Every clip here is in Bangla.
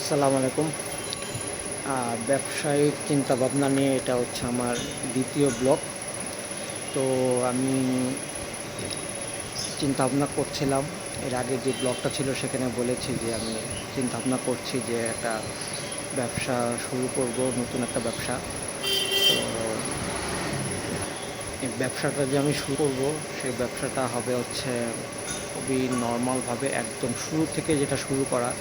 আসসালামু আলাইকুম। ব্যবসায়িক চিন্তাভাবনা নিয়ে এটা হচ্ছে আমার দ্বিতীয় ব্লগ। তো আমি চিন্তাভাবনা করছিলাম, এর আগে যে ব্লগটা ছিল সেখানে বলেছি যে আমি চিন্তাভাবনা করছি যে একটা ব্যবসা শুরু করব, নতুন একটা ব্যবসা। তো এই ব্যবসাটা যে আমি শুরু করব, সেই ব্যবসাটা হবে হচ্ছে খুবই নর্মালভাবে, একদম শুরু থেকে যেটা শুরু করা।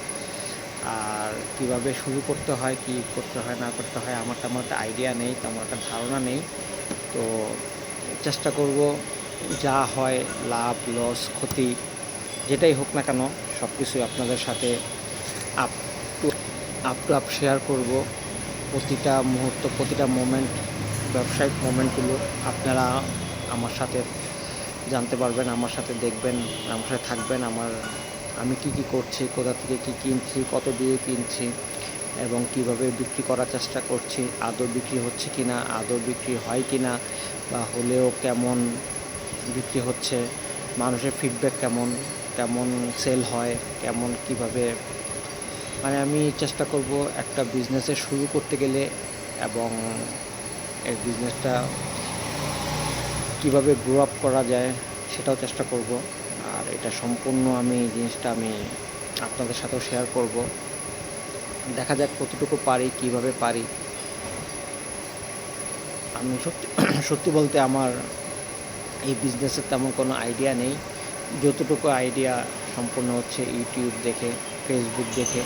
আর কিভাবে শুরু করতে হয়, কি করতে হয় না করতে হয়, আমার তেমন একটা আইডিয়া নেই, তেমন একটা ধারণা নেই। তো চেষ্টা করব যা হয়, লাভ লস ক্ষতি যেটাই হোক না কেন, সব কিছুই আপনাদের সাথে আপ টু আপ শেয়ার করব। প্রতিটা মুহূর্ত, প্রতিটা মোমেন্ট, ব্যবসায়িক মোমেন্টগুলো আপনারা আমার সাথে জানতে পারবেন, আমার সাথে দেখবেন, আমার সাথে থাকবেন। আমি কি করছি, কোথা থেকে কি কিনছি, কত দিয়ে কিনছি এবং কিভাবে বিক্রি করার চেষ্টা করছি, আদৌ বিক্রি হচ্ছে কি না, আদৌ বিক্রি হয় কি না, বা হলেও কেমন বিক্রি হচ্ছে, মানুষের ফিডব্যাক কেমন, কেমন সেল হয়, কেমন কিভাবে, আমি চেষ্টা করব একটা বিজনেসে শুরু করতে গেলে এবং এই বিজনেসটা কীভাবে গ্রো আপ করা যায় সেটাও চেষ্টা করব। আর এটা সম্পূর্ণ জিনিসটা আমি আপনাদের সাথেও শেয়ার করব। দেখা যাক কতটুকু পারি, কিভাবে পারি। আমি সত্যি বলতে আমার এই বিজনেসের তেমন কোনো আইডিয়া নেই। যতটুকু আইডিয়া সম্পূর্ণ হচ্ছে ইউটিউব দেখে, ফেসবুক দেখে।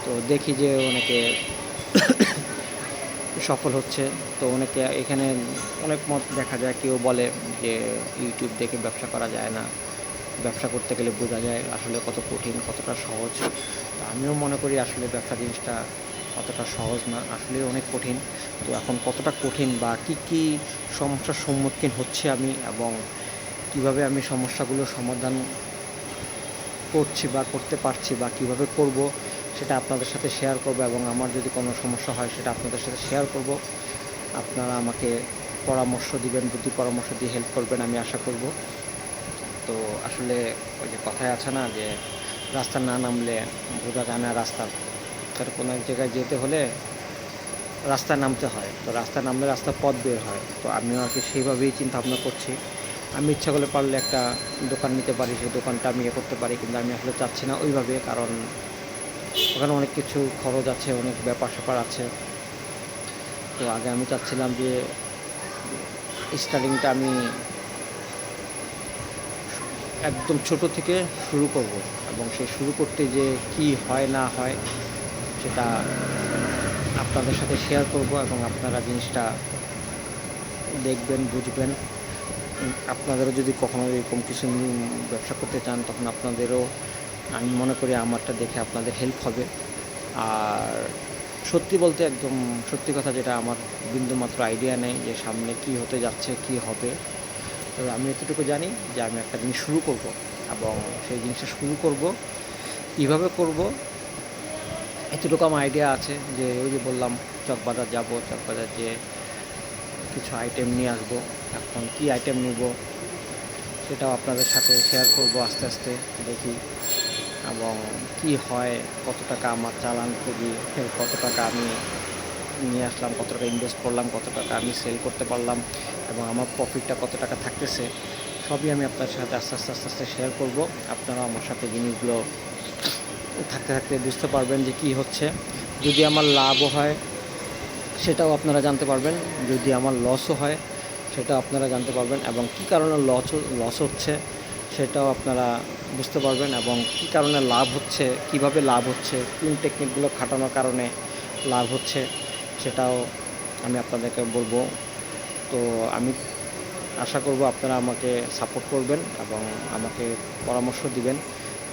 তো দেখি যে অনেকে সফল হচ্ছে। তো অনেকে এখানে অনেক মত দেখা যায়, কেউ বলে যে ইউটিউব দেখে ব্যবসা করা যায় না, ব্যবসা করতে গেলে বোঝা যায় আসলে কত কঠিন, কতটা সহজ। তো আমিও মনে করি আসলে ব্যবসা জিনিসটা অতটা সহজ না, আসলে অনেক কঠিন। তো এখন কতটা কঠিন বা কী সমস্যার সম্মুখীন হচ্ছে আমি, এবং কিভাবে আমি সমস্যাগুলোর সমাধান করছি বা করতে পারছি বা কিভাবে করব, সেটা আপনাদের সাথে শেয়ার করব। এবং আমার যদি কোনো সমস্যা হয় সেটা আপনাদের সাথে শেয়ার করব। আপনারা আমাকে পরামর্শ দিবেন, বুদ্ধি পরামর্শ দিয়ে হেল্প করবেন, আমি আশা করব। তো আসলে ওই যে কথায় আছে না যে রাস্তা না নামলে বোঝা যায় না রাস্তা। তার কোনো এক জায়গায় যেতে হলে রাস্তায় নামতে হয়, তো রাস্তায় নামলে রাস্তার পথ বের হয়। তো আমিও আর কি সেইভাবেই চিন্তাভাবনা করছি। আমি ইচ্ছা করলে পারলে একটা দোকান নিতে পারি, সেই দোকানটা আমি করতে পারি, কিন্তু আমি আসলে চাচ্ছি না ওইভাবে, কারণ ওখানে অনেক কিছু খরচ আছে, অনেক ব্যাপার স্যাপার আছে। তো আগে আমি চাচ্ছিলাম যে স্টার্টিংটা আমি একদম ছোট থেকে শুরু করব, এবং সেই শুরু করতে যে কি হয় না হয় সেটা আপনাদের সাথে শেয়ার করব, এবং আপনারা জিনিসটা দেখবেন, বুঝবেন। আপনাদেরও যদি কখনো এরকম কিছু ব্যবসা করতে চান, তখন আপনাদেরও, আমি মনে করি আমারটা দেখে আপনাদের হেল্প হবে। আর সত্যি বলতে একদম সত্যি কথা, যেটা আমার বিন্দুমাত্র আইডিয়া নেই যে সামনে কি হতে যাচ্ছে, কি হবে। তবে আমি এতটুকু জানি যে আমি একটা জিনিস শুরু করব, এবং সেই জিনিসটা শুরু করব কীভাবে করব এতটুকু আমার আইডিয়া আছে। যে ওই যে বললাম, চকবাজার যাব, চকবাজার যেয়ে কিছু আইটেম নিয়ে আসবো। এখন কি আইটেম নেব সেটাও আপনাদের সাথে শেয়ার করব আস্তে আস্তে, দেখি এবং কি হয়, কত টাকা আমার চালান করি, কত টাকা আমি নিয়ে আসলাম, কত টাকা ইনভেস্ট করলাম, কত টাকা আমি সেল করতে পারলাম, এবং আমার প্রফিটটা কত টাকা থাকতেছে, সবই আমি আপনার সাথে আস্তে আস্তে আস্তে আস্তে শেয়ার করব। আপনারা আমার সাথে জিনিসগুলো থাকতে থাকতে বুঝতে পারবেন যে কী হচ্ছে। যদি আমার লাভও হয় সেটাও আপনারা জানতে পারবেন, যদি আমার লসও হয় সেটাও আপনারা জানতে পারবেন, এবং কী কারণে লস হচ্ছে সেটাও আপনারা বুঝতে পারবেন, এবং কী কারণে লাভ হচ্ছে, কিভাবে লাভ হচ্ছে, কোন টেকনিকগুলো খাটানোর কারণে লাভ হচ্ছে সেটাও আমি আপনাদেরকে বলবো। তো আমি আশা করব আপনারা আমাকে সাপোর্ট করবেন এবং আমাকে পরামর্শ দিবেন।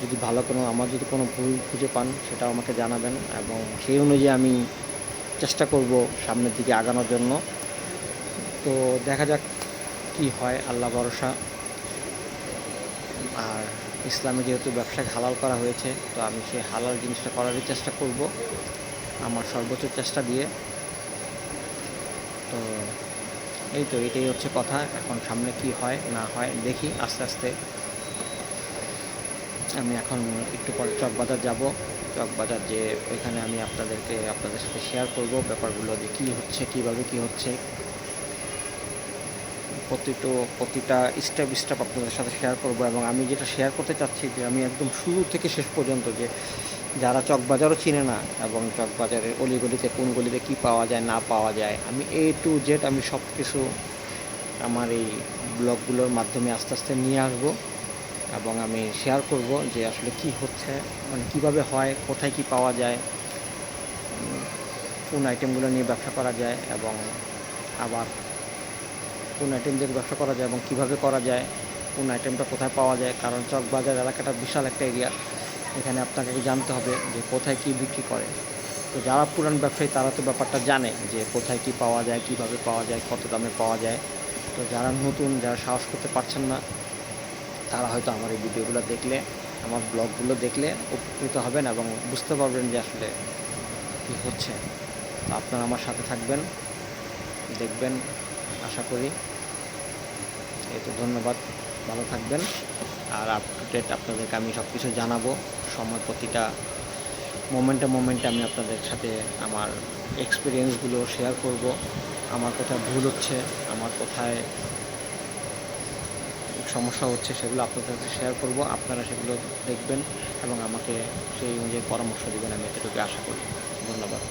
যদি ভালো আমার যদি কোনো ভুল খুঁজে পান সেটাও আমাকে জানাবেন, এবং সেই অনুযায়ী আমি চেষ্টা করব সামনের দিকে আগানোর জন্য। তো দেখা যাক কি হয়, আল্লাহ ভরসা। আর ইসলামে যেহেতু ব্যবসাকে হালাল করা হয়েছে, তো আমি সেই হালাল জিনিসটা করারই চেষ্টা করব আমার সর্বোচ্চ চেষ্টা দিয়ে। তো এটাই হচ্ছে কথা। এখন সামনে কি হয় না হয় দেখি আস্তে আস্তে। আমি এখন একটু পরে চকবাজার যাব। চকবাজার যেয়ে ওইখানে আমি আপনাদের সাথে শেয়ার করব ব্যাপারগুলো, যে কী হচ্ছে, কীভাবে কী হচ্ছে। প্রতিটা স্টেপ আপনাদের সাথে শেয়ার করব। এবং আমি যেটা শেয়ার করতে চাচ্ছি, যে আমি একদম শুরু থেকে শেষ পর্যন্ত, যে যারা চকবাজারও চিনে না এবং চকবাজারের অলিগলিতে কোন গলিতে কী পাওয়া যায় না পাওয়া যায়, আমি A to Z আমি সব কিছু আমার এই ব্লগগুলোর মাধ্যমে আস্তে আস্তে নিয়ে আসবো। এবং আমি শেয়ার করব যে আসলে কি হচ্ছে, মানে কীভাবে হয়, কোথায় কি পাওয়া যায়, কোন আইটেমগুলো নিয়ে ব্যবসা করা যায়, এবং আবার কোন আইটেম দিয়ে ব্যবসা করা যায় এবং কীভাবে করা যায়, কোন আইটেমটা কোথায় পাওয়া যায়। কারণ চকবাজার এলাকাটা বিশাল একটা এরিয়া, এখানে আপনাকে জানতে হবে যে কোথায় কী বিক্রি করে। তো যারা পুরান ব্যবসায়ী তারা তো ব্যাপারটা জানে যে কোথায় কী পাওয়া যায়, কীভাবে পাওয়া যায়, কত দামে পাওয়া যায়। তো যারা নতুন, যারা সাহস করতে পারছেন না, তারা হয়তো আমার এই ভিডিওগুলো দেখলে, আমার ব্লগগুলো দেখলে উপকৃত হবেন এবং বুঝতে পারবেন যে আসলে কী হচ্ছে। তো আপনারা আমার সাথে থাকবেন, দেখবেন, আশা করি। এই তো, ধন্যবাদ, ভালো থাকবেন। আর আপ টু ডেট আপনাদেরকে আমি সব কিছু জানাবো, সময় প্রতিটা মোমেন্টে আমি আপনাদের সাথে আমার এক্সপিরিয়েন্সগুলো শেয়ার করব। আমার কোথায় ভুল হচ্ছে, আমার কোথায় সমস্যা হচ্ছে, সেগুলো আপনাদের সাথে শেয়ার করব। আপনারা সেগুলো দেখবেন এবং আমাকে সেই অনুযায়ী পরামর্শ দেবেন, আমি এতটুকু আশা করি। ধন্যবাদ।